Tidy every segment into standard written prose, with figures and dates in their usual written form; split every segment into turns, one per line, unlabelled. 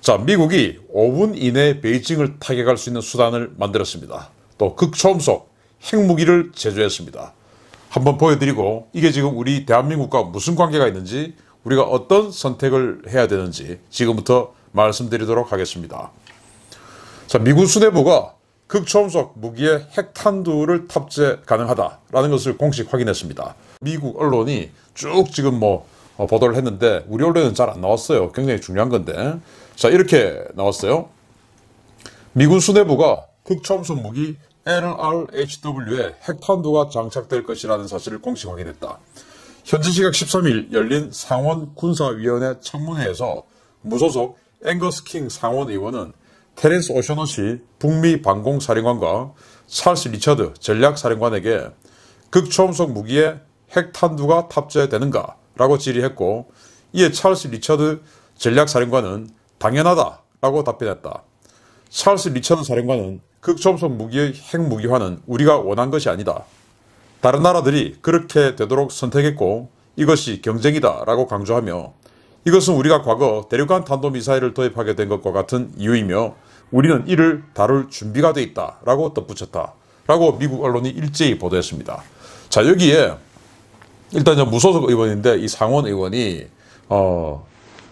자, 미국이 5분 이내에 베이징을 타격할 수 있는 수단을 만들었습니다. 또 극초음속 핵무기를 제조했습니다. 한번 보여드리고 이게 지금 우리 대한민국과 무슨 관계가 있는지, 우리가 어떤 선택을 해야 되는지 지금부터 말씀드리도록 하겠습니다. 자, 미국 수뇌부가 극초음속 무기에 핵탄두를 탑재 가능하다라는 것을 공식 확인했습니다. 미국 언론이 쭉 지금 보도를 했는데 우리 언론은 잘 안 나왔어요. 굉장히 중요한 건데. 자, 이렇게 나왔어요. 미군 수뇌부가 극초음속 무기 LRHW에 핵탄두가 장착될 것이라는 사실을 공식 확인했다. 현지 시각 13일 열린 상원 군사위원회 청문회에서 무소속 앵거스 킹 상원 의원은 테렌스 오셔너시 북미 방공사령관과 찰스 리처드 전략사령관에게 극초음속 무기에 핵탄두가 탑재되는가? 라고 질의했고, 이에 찰스 리처드 전략사령관은 당연하다 라고 답변했다. 찰스 리처드 사령관은 극초음속 무기의 핵무기화는 우리가 원한 것이 아니다. 다른 나라들이 그렇게 되도록 선택했고 이것이 경쟁이다 라고 강조하며, 이것은 우리가 과거 대륙간 탄도미사일을 도입하게 된 것과 같은 이유이며 우리는 이를 다룰 준비가 돼 있다 라고 덧붙였다 라고 미국 언론이 일제히 보도했습니다. 자, 여기에 일단 무소속 의원인데 이 상원 의원이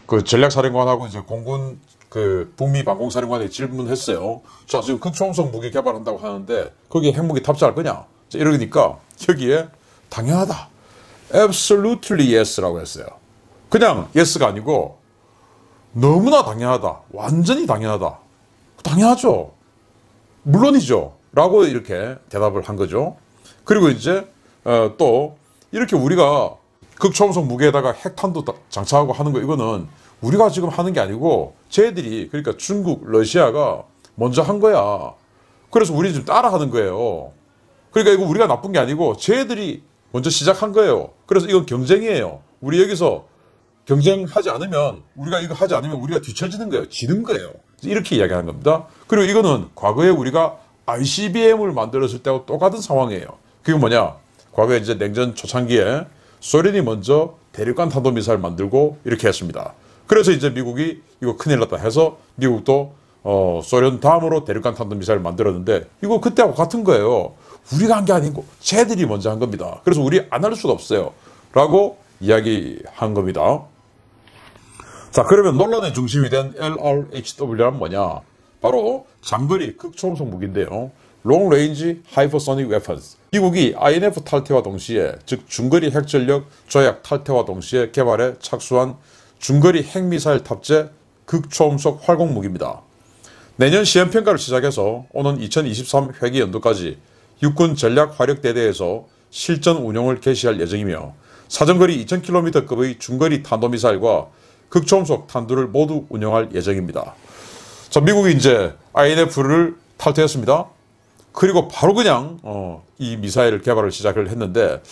그 전략사령관하고 이제 공군 그 북미 방공사령관에 질문했어요. 자, 지금 극초음속 무기 개발한다고 하는데 거기에 핵무기 탑재할 거냐? 자, 이러니까 여기에 당연하다, absolutely yes라고 했어요. 그냥 yes가 아니고 너무나 당연하다, 완전히 당연하다, 당연하죠, 물론이죠 라고 이렇게 대답을 한 거죠. 그리고 이제 또 이렇게 우리가 극초음속 무기에다가 핵탄두 장착하고 하는 거, 이거는 우리가 지금 하는 게 아니고 쟤들이, 그러니까 중국, 러시아가 먼저 한 거야. 그래서 우리 지금 따라 하는 거예요. 그러니까 이거 우리가 나쁜 게 아니고 쟤들이 먼저 시작한 거예요. 그래서 이건 경쟁이에요. 우리 여기서 경쟁하지 않으면, 우리가 이거 하지 않으면 우리가 뒤처지는 거예요. 지는 거예요. 이렇게 이야기하는 겁니다. 그리고 이거는 과거에 우리가 ICBM을 만들었을 때하고 똑같은 상황이에요. 그게 뭐냐? 과거에 이제 냉전 초창기에 소련이 먼저 대륙간 탄도미사일 만들고 이렇게 했습니다. 그래서 이제 미국이 이거 큰일 났다 해서 미국도 소련 다음으로 대륙간 탄도미사일 만들었는데, 이거 그때하고 같은 거예요. 우리가 한 게 아니고 쟤들이 먼저 한 겁니다. 그래서 우리 안 할 수가 없어요 라고 이야기한 겁니다. 자, 그러면 논란의 중심이 된 LRHW는 뭐냐? 바로 장거리 극초음속 무기인데요. Long Range Hypersonic Weapons. 미국이 INF 탈퇴와 동시에, 즉 중거리 핵전력 조약 탈퇴와 동시에 개발에 착수한 중거리 핵미사일 탑재 극초음속 활공무기입니다. 내년 시험평가를 시작해서 오는 2023 회기 연도까지 육군 전략화력대대에서 실전 운용을 개시할 예정이며, 사정거리 2000km급의 중거리 탄도미사일과 극초음속 탄두를 모두 운영할 예정입니다. 자, 미국이 이제 INF를 탈퇴했습니다. 그리고 바로 그냥 이 미사일 개발을 시작을 했는데,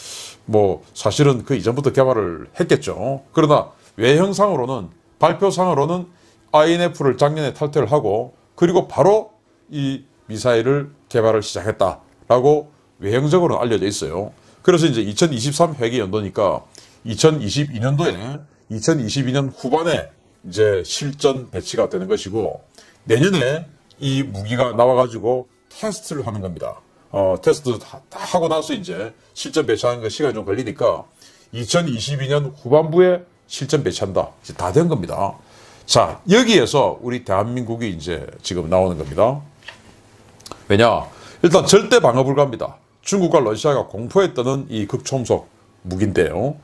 사실은 그 이전부터 개발을 했겠죠. 그러나 외형상으로는, 발표상으로는 INF를 작년에 탈퇴를 하고 그리고 바로 이 미사일을 개발을 시작했다라고 외형적으로는 알려져 있어요. 그래서 이제 2023 회기 연도니까 2022년도에 2022년 후반에 이제 실전 배치가 되는 것이고, 내년에 이 무기가 나와가지고 테스트를 하는 겁니다. 테스트 다 하고 나서 이제 실전 배치하는 거 시간이 좀 걸리니까 2022년 후반부에 실전 배치한다. 이제 다 된 겁니다. 자, 여기에서 우리 대한민국이 이제 지금 나오는 겁니다. 왜냐? 일단 절대 방어 불가입니다. 중국과 러시아가 공포에 떠는 이 극초음속 무기인데요.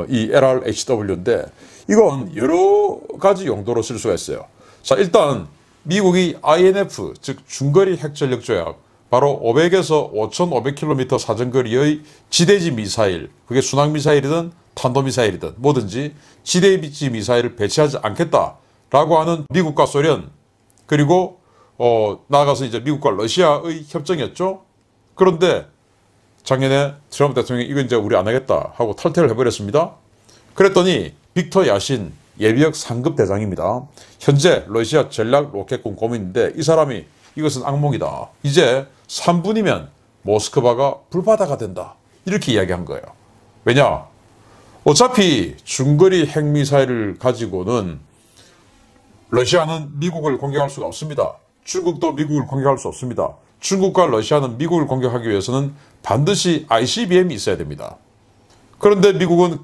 이 LRHW인데 이건 여러 가지 용도로 쓸 수가 있어요. 자, 일단 미국이 INF, 즉 중거리 핵전력 조약, 바로 500에서 5500km 사정거리의 지대지 미사일, 그게 순항미사일이든 탄도미사일이든 뭐든지 지대지 미사일을 배치하지 않겠다라고 하는 미국과 소련, 그리고 나아가서 이제 미국과 러시아의 협정이었죠. 그런데 작년에 트럼프 대통령이 이건 이제 우리 안 하겠다 하고 탈퇴를 해버렸습니다. 그랬더니 빅터 야신 예비역 상급 대장입니다. 현재 러시아 전략 로켓군 고문인데 이 사람이 이것은 악몽이다. 이제 3분이면 모스크바가 불바다가 된다. 이렇게 이야기한 거예요. 왜냐? 어차피 중거리 핵미사일을 가지고는 러시아는 미국을 공격할 수가 없습니다. 중국도 미국을 공격할 수 없습니다. 중국과 러시아는 미국을 공격하기 위해서는 반드시 ICBM이 있어야 됩니다. 그런데 미국은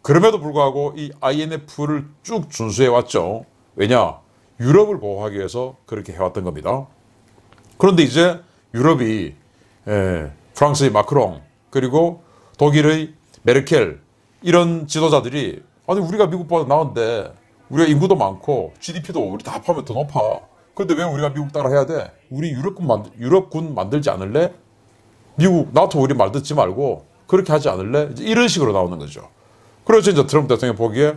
그럼에도 불구하고 이 INF를 쭉 준수해 왔죠. 왜냐? 유럽을 보호하기 위해서 그렇게 해왔던 겁니다. 그런데 이제 유럽이 프랑스의 마크롱 그리고 독일의 메르켈 이런 지도자들이 아니 우리가 미국보다 나은데 우리가 인구도 많고 GDP도 우리 다 합하면 더 높아. 그런데 왜 우리가 미국 따라 해야 돼? 우리 유럽군 만들지 않을래? 미국 나토 우리 말 듣지 말고 그렇게 하지 않을래? 이제 이런 식으로 나오는 거죠. 그래서 이제 트럼프 대통령 보기에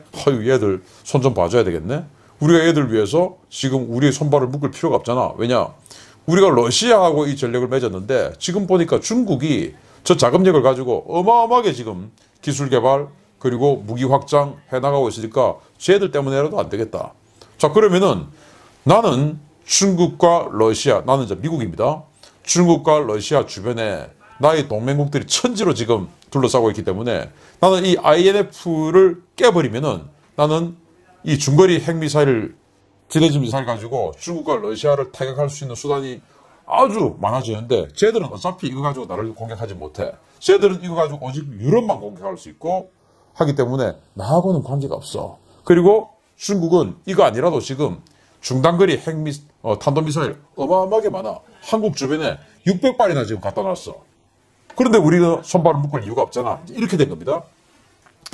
얘들 손 좀 봐줘야 되겠네. 우리가 얘들 위해서 지금 우리의 손발을 묶을 필요가 없잖아. 왜냐? 우리가 러시아하고 이 전력을 맺었는데 지금 보니까 중국이 저 자금력을 가지고 어마어마하게 지금 기술 개발 그리고 무기 확장 해나가고 있으니까 쟤들 때문에라도 안 되겠다. 자, 그러면은 나는 중국과 러시아, 나는 이제 미국입니다. 중국과 러시아 주변에 나의 동맹국들이 천지로 지금 둘러싸고 있기 때문에 나는 이 INF를 깨버리면은 나는 이 중거리 핵미사일, 지대지 미사일 가지고 중국과 러시아를 타격할 수 있는 수단이 아주 많아지는데 쟤들은 어차피 이거 가지고 나를 공격하지 못해. 쟤들은 이거 가지고 오직 유럽만 공격할 수 있고 하기 때문에 나하고는 관계가 없어. 그리고 중국은 이거 아니라도 지금 중단거리 탄도미사일 어마어마하게 많아. 한국 주변에 600발이나 지금 갖다 놨어. 그런데 우리가 손발을 묶을 이유가 없잖아. 이렇게 된 겁니다.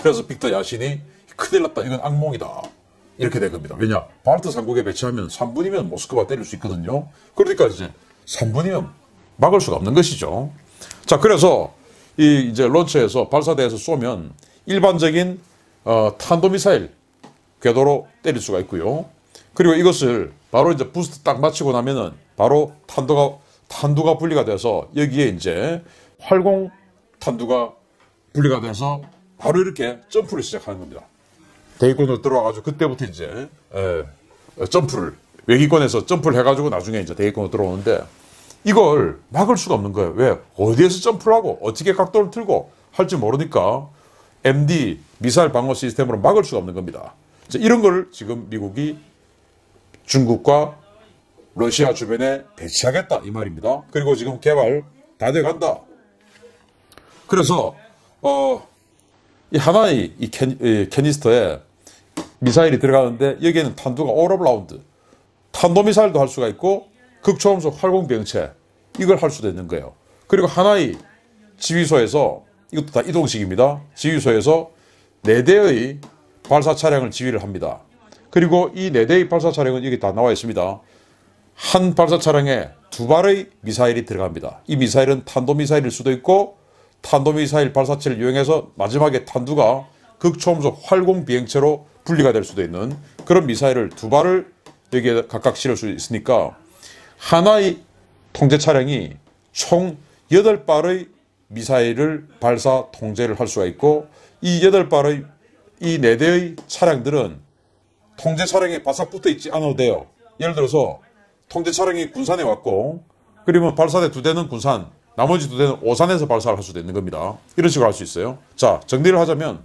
그래서 빅터 야신이 큰일 났다. 이건 악몽이다. 이렇게 된 겁니다. 왜냐? 발트 3국에 배치하면 3분이면 모스크바 때릴 수 있거든요. 그러니까 이제 3분이면 막을 수가 없는 것이죠. 자, 그래서 이제 런처에서 발사대에서 쏘면 일반적인 탄도미사일 궤도로 때릴 수가 있고요. 그리고 이것을 바로 이제 부스트 딱 마치고 나면은 바로 탄두가 분리가 돼서 여기에 이제 활공 탄두가 분리가 돼서 바로 이렇게 점프를 시작하는 겁니다. 대기권으로 들어와가지고 그때부터 이제 점프를 외기권에서 점프를 해가지고 나중에 이제 대기권으로 들어오는데 이걸 막을 수가 없는 거예요. 왜? 어디에서 점프를 하고 어떻게 각도를 틀고 할지 모르니까 MD 미사일 방어 시스템으로 막을 수가 없는 겁니다. 이런 걸 지금 미국이 중국과 러시아 주변에 배치하겠다 이 말입니다. 그리고 지금 개발 다 돼간다. 그래서 이 하나의 이 캐니스터에 미사일이 들어가는데 여기에는 탄두가 올 오브 라운드 탄도미사일도 할 수가 있고 극초음속 활공비행체 이걸 할 수도 있는 거예요. 그리고 하나의 지휘소에서 이것도 다 이동식입니다. 지휘소에서 4대의 발사 차량을 지휘를 합니다. 그리고 이 4대의 발사 차량은 여기 다 나와 있습니다. 한 발사 차량에 2발의 미사일이 들어갑니다. 이 미사일은 탄도미사일일 수도 있고 탄도미사일 발사체를 이용해서 마지막에 탄두가 극초음속 활공비행체로 분리가 될 수도 있는 그런 미사일을 2발을 여기에 각각 실을 수 있으니까 하나의 통제 차량이 총 8발의 미사일을 발사 통제를 할 수가 있고 이 8발의 이 4대의 차량들은 통제 차량에 바싹 붙어 있지 않아도 돼요. 예를 들어서 통제 차량이 군산에 왔고 그러면 발사대 2대는 군산 나머지 2대는 오산에서 발사를 할 수도 있는 겁니다. 이런 식으로 할 수 있어요. 자, 정리를 하자면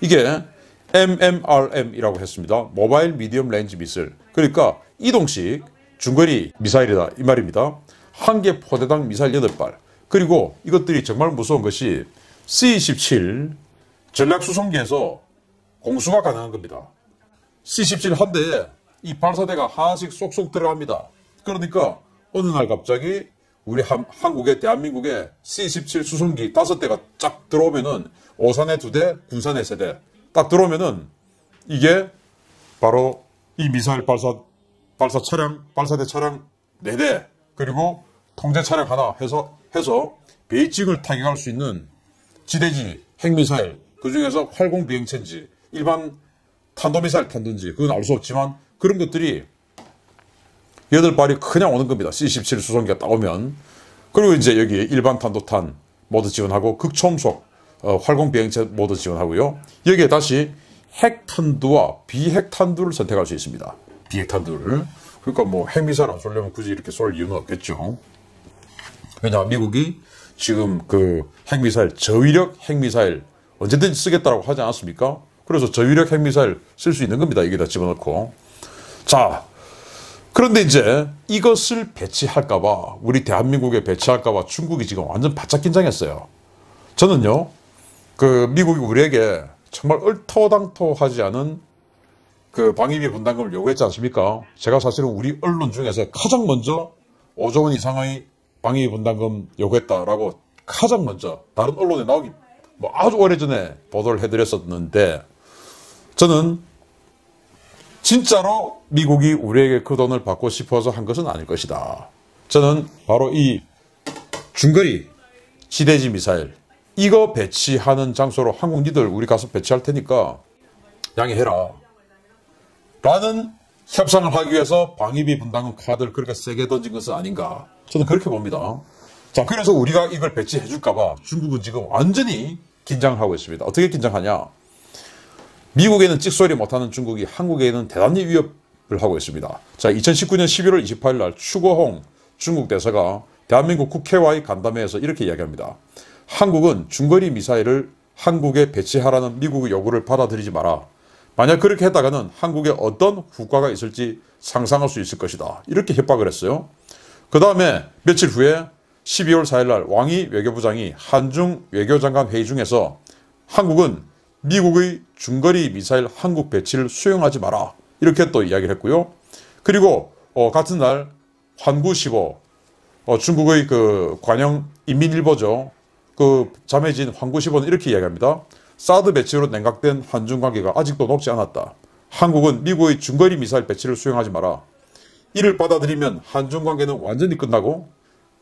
이게 MMRM이라고 했습니다. 모바일 미디엄 레인지 미사일. 그러니까 이동식 중거리 미사일이다 이 말입니다. 한 개 포대당 미사일 8발. 그리고 이것들이 정말 무서운 것이 C-17 전략수송기에서 공수가 가능한 겁니다. C-17 한 대에 이 발사대가 하나씩 쏙쏙 들어갑니다. 그러니까 어느 날 갑자기 우리 한국의 대한민국의 C-17 수송기 5대가 쫙 들어오면은 오산에 2대, 군산에 3대 딱 들어오면은 이게 바로 이 미사일 발사 차량, 발사대 차량 4대 그리고 통제 차량 하나 해서 베이징을 타격할 수 있는 지대지 핵미사일 그 중에서 활공 비행체인지 일반 탄도미사일 탄든지 그건 알 수 없지만 그런 것들이 8발이 그냥 오는 겁니다. C-17 수송기가 따오면. 그리고 이제 여기 일반 탄도탄 모두 지원하고 극초음속 활공 비행체 모두 지원하고요. 여기에 다시 핵탄두와 비핵탄두를 선택할 수 있습니다. 비핵탄두를. 그러니까 뭐 핵미사일 안 쏘려면 굳이 이렇게 쏠 이유는 없겠죠. 왜냐하면 미국이 지금 그 핵미사일, 저위력 핵미사일 언제든지 쓰겠다라고 하지 않았습니까? 그래서 저위력 핵미사일 쓸 수 있는 겁니다. 여기다 집어넣고. 자, 그런데 이제 이것을 배치할까봐, 우리 대한민국에 배치할까봐 중국이 지금 완전 바짝 긴장했어요. 저는요, 미국이 우리에게 정말 얼토당토하지 않은 방위비 분담금을 요구했지 않습니까? 제가 사실은 우리 언론 중에서 가장 먼저 5조 원 이상의 방위비 분담금 요구했다라고 가장 먼저 다른 언론에 나오기 아주 오래전에 보도를 해드렸었는데, 저는 진짜로 미국이 우리에게 그 돈을 받고 싶어서 한 것은 아닐 것이다. 저는 바로 이 중거리 지대지 미사일 이거 배치하는 장소로 한국 니들 우리 가서 배치할 테니까 양해해라 라는 협상을 하기 위해서 방위비 분담금 카드를 그렇게 세게 던진 것은 아닌가, 저는 그렇게 봅니다. 자, 그래서 우리가 이걸 배치해 줄까봐 중국은 지금 완전히 긴장을 하고 있습니다. 어떻게 긴장하냐? 미국에는 찍소리 못하는 중국이 한국에는 대단히 위협을 하고 있습니다. 자, 2019년 11월 28일 날 추고홍 중국 대사가 대한민국 국회와의 간담회에서 이렇게 이야기합니다. 한국은 중거리 미사일을 한국에 배치하라는 미국의 요구를 받아들이지 마라. 만약 그렇게 했다가는 한국에 어떤 후과가 있을지 상상할 수 있을 것이다. 이렇게 협박을 했어요. 그 다음에 며칠 후에 12월 4일 날 왕이 외교부장이 한중 외교장관 회의 중에서 한국은 미국의 중거리 미사일 한국 배치를 수용하지 마라. 이렇게 또 이야기를 했고요. 그리고 같은 날 환구15 중국의 관영 인민일보죠. 자매진 환구15는 이렇게 이야기합니다. 사드 배치로 냉각된 한중 관계가 아직도 녹지 않았다. 한국은 미국의 중거리 미사일 배치를 수용하지 마라. 이를 받아들이면 한중 관계는 완전히 끝나고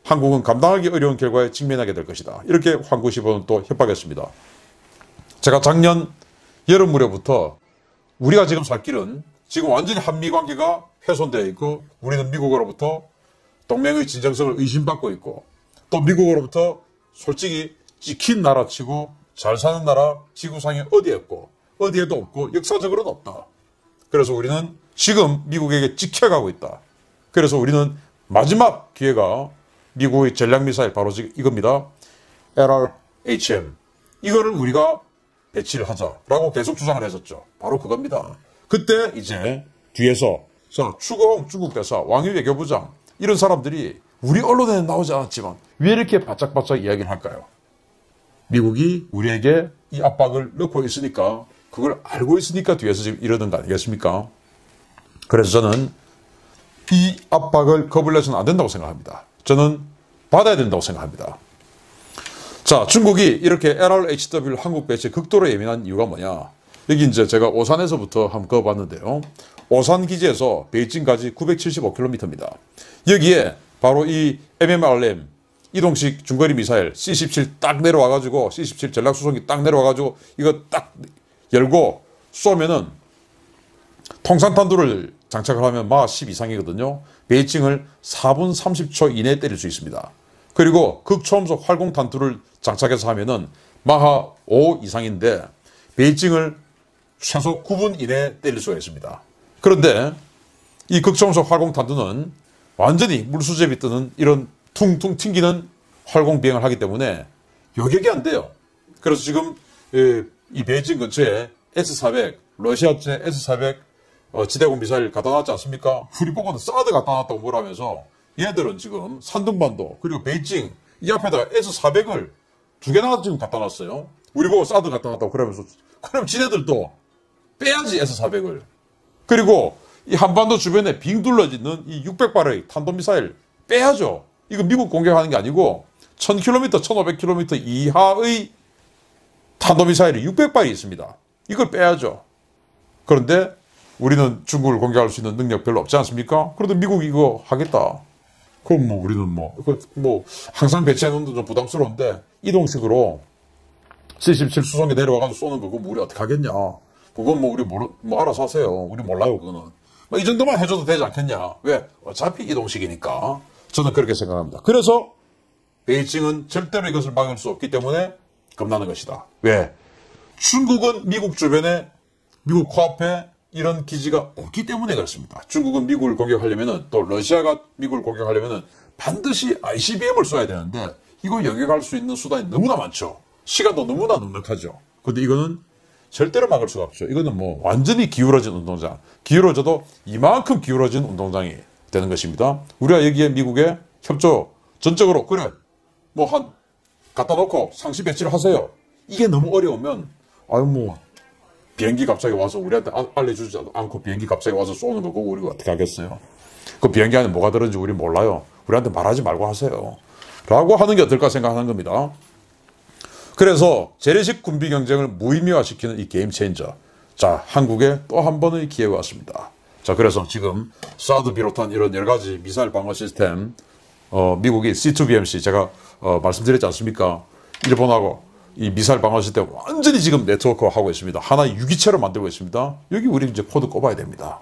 한국은 감당하기 어려운 결과에 직면하게 될 것이다. 이렇게 환구15는 또 협박했습니다. 제가 작년 여름 무렵부터 우리가 지금 살 길은 지금 완전히 한미 관계가 훼손되어 있고, 우리는 미국으로부터 동맹의 진정성을 의심받고 있고, 또 미국으로부터 솔직히 찍힌 나라치고 잘 사는 나라 지구상에 어디에도 없고 역사적으로는 없다. 그래서 우리는 지금 미국에게 찍혀가고 있다. 그래서 우리는 마지막 기회가 미국의 전략미사일 바로 이겁니다. LRHM. 이거를 우리가 배치를 하자라고 계속 주장을 했었죠. 바로 그겁니다. 그때 이제 뒤에서 추고홍 중국 대사, 왕이 외교부장 이런 사람들이 우리 언론에는 나오지 않았지만 왜 이렇게 바짝바짝 이야기를 할까요? 미국이 우리에게 이 압박을 넣고 있으니까, 그걸 알고 있으니까 뒤에서 지금 이러는 거 아니겠습니까? 그래서 저는 이 압박을 겁을 내서는 안 된다고 생각합니다. 저는 받아야 된다고 생각합니다. 자, 중국이 이렇게 LRHW 한국 배치에 극도로 예민한 이유가 뭐냐? 여기 이제 제가 오산에서부터 한번 그어봤는데요. 오산 기지에서 베이징까지 975km입니다. 여기에 바로 이 MMRM 이동식 중거리 미사일 C-17 딱 내려와가지고, C-17 전략수송기 딱 내려와가지고 이거 딱 열고 쏘면은 통산탄두를 장착을 하면 마 10 이상이거든요. 베이징을 4분 30초 이내에 때릴 수 있습니다. 그리고 극초음속 활공탄두를 장착해서 하면은 마하 5 이상인데 베이징을 최소 9분 이내에 때릴 수가 있습니다. 그런데 이 극초음속 활공탄두는 완전히 물수제비 뜨는 이런 퉁퉁 튕기는 활공 비행을 하기 때문에 요격이 안 돼요. 그래서 지금 이 베이징 근처에 S-400, 러시아제 S-400 지대공 미사일 갖다 놨지 않습니까? 우리 보고는 사드 갖다 놨다고 뭐라면서 얘들은 지금 산둥반도 그리고 베이징 이 앞에다가 S-400을 2개나 지금 갖다 놨어요. 우리 보고 사드 갖다 놨다고 그러면서, 그럼 지네들도 빼야지 S-400을. 그리고 이 한반도 주변에 빙 둘러있는 이 600발의 탄도미사일 빼야죠. 이거 미국 공격하는 게 아니고 1000km, 1500km 이하의 탄도미사일이 600발이 있습니다. 이걸 빼야죠. 그런데 우리는 중국을 공격할 수 있는 능력 별로 없지 않습니까? 그런데 미국이 이거 하겠다. 그럼 우리는 항상 배치해놓는 건 좀 부담스러운데 이동식으로 C-17 수송기 내려와가지고 쏘는 거, 그거 우리 어떻게 하겠냐. 그건 우리 알아서 하세요. 우리 몰라요, 그거는. 이 정도만 해줘도 되지 않겠냐. 왜? 어차피 이동식이니까. 저는 그렇게 생각합니다. 그래서 베이징은 절대로 이것을 막을 수 없기 때문에 겁나는 것이다. 왜? 중국은 미국 주변에, 미국 코앞에 이런 기지가 없기 때문에 그렇습니다. 중국은 미국을 공격하려면은, 또 러시아가 미국을 공격하려면은 반드시 ICBM을 쏴야 되는데 이거 영역할 수 있는 수단이 너무나 많죠. 시간도 너무나 넉넉하죠. 근데 이거는 절대로 막을 수가 없죠. 이거는 뭐 완전히 기울어진 운동장. 기울어져도 이만큼 기울어진 운동장이 되는 것입니다. 우리가 여기에 미국의 협조 전적으로 그래 뭐 한 갖다 놓고 상시 배치를 하세요. 이게 너무 어려우면 아유 뭐 비행기 갑자기 와서 우리한테 알려주지 않고 비행기 갑자기 와서 쏘는 거고 우리가 어떻게 하겠어요. 그 비행기 안에 뭐가 들었는지 우리 몰라요. 우리한테 말하지 말고 하세요. 라고 하는 게 어떨까 생각하는 겁니다. 그래서 재래식 군비 경쟁을 무의미화시키는 이 게임 체인저. 자, 한국에 또 한 번의 기회가 왔습니다. 자, 그래서 지금 사드 비롯한 이런 여러 가지 미사일 방어 시스템, 미국이 C2BMC 제가 말씀드렸지 않습니까? 일본하고 이 미사일 방어 시스템 완전히 지금 네트워크 하고 있습니다. 하나의 유기체로 만들고 있습니다. 여기 우리 이제 코드 꼽아야 됩니다.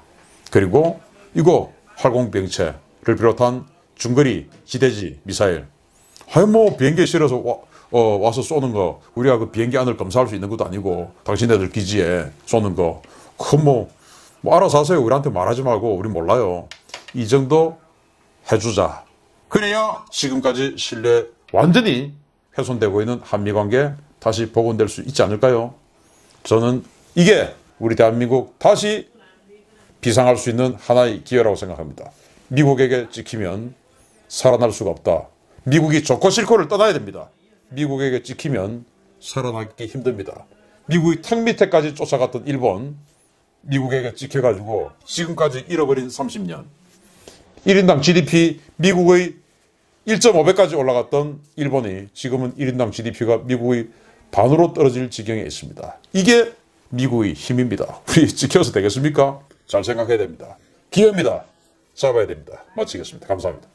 그리고 이거 활공비행체를 비롯한 중거리 지대지 미사일. 아유 뭐 비행기에 실어서 와서 쏘는 거 우리가 그 비행기 안을 검사할 수 있는 것도 아니고 당신네들 기지에 쏘는 거 그건 뭐 알아서 하세요. 우리한테 말하지 말고 우리 몰라요. 이 정도 해주자. 그래야 지금까지 신뢰 완전히 훼손되고 있는 한미관계 다시 복원될 수 있지 않을까요? 저는 이게 우리 대한민국 다시 비상할 수 있는 하나의 기회라고 생각합니다. 미국에게 찍히면 살아날 수가 없다. 미국이 좋고 싫고를 떠나야 됩니다. 미국에게 찍히면 살아남기 힘듭니다. 미국이 턱 밑에까지 쫓아갔던 일본, 미국에게 찍혀가지고 지금까지 잃어버린 30년. 1인당 GDP 미국의 1.5배까지 올라갔던 일본이 지금은 1인당 GDP가 미국의 반으로 떨어질 지경에 있습니다. 이게 미국의 힘입니다. 우리 지켜서 되겠습니까? 잘 생각해야 됩니다. 기회입니다. 잡아야 됩니다. 마치겠습니다. 감사합니다.